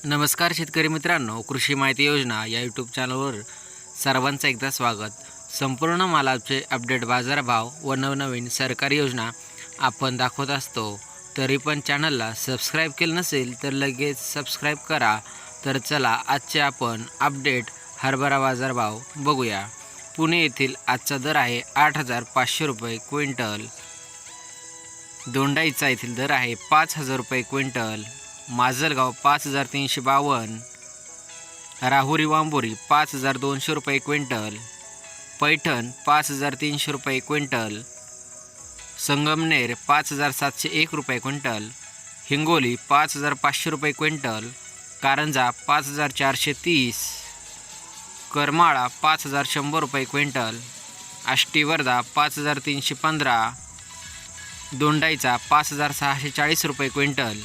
नमस्कार शेतकरी मित्रांनो, कृषी माहिती योजना या यूट्यूब चॅनलवर सर्वांचं एकदा स्वागत। संपूर्ण मालाचे अपडेट, बाजारभाव व नवनवीन सरकारी योजना आपण दाखवत असतो। तरी पण चॅनलला सबस्क्राईब केलं नसेल तर लगेच सबस्क्राईब करा। तर चला आजचे आपण अपडेट हरभरा बाजारभाव बघूया। पुणे येथील आजचा दर आहे 8,500 रुपये क्विंटल। दोंडाईचा येथील दर आहे 5,000 रुपये क्विंटल। माजलगाव 5,352, राहुरी वांबोरी 5,200 रुपये क्विंटल, पैठण 5,300 रुपये क्विंटल, संगमनेर 5,701 रुपये क्विंटल, हिंगोली 5,500 रुपये क्विंटल, कारंजा 5,430, करमाळा 5,100 रुपये क्विंटल, आष्टीवर्धा 5,315, दोंडाईचा 5,640 रुपये क्विंटल,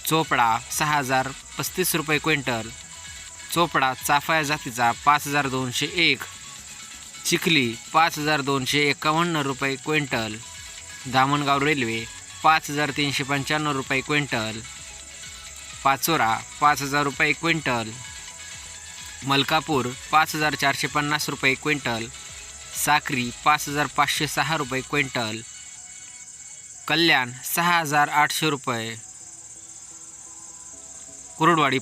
चोपडा 6,035 रुपये क्विंटल, चोपडा चाफा या जातीचा 5,201, चिखली 5,251 रुपये क्विंटल, धामणगाव रेल्वे 5,395 रुपये क्विंटल, पाचोरा 5,000 रुपये क्विंटल, मलकापूर 5,450 रुपये क्विंटल, साक्री 5,506 रुपये क्विंटल, कल्याण 6,800 रुपये, कुरुडवाडी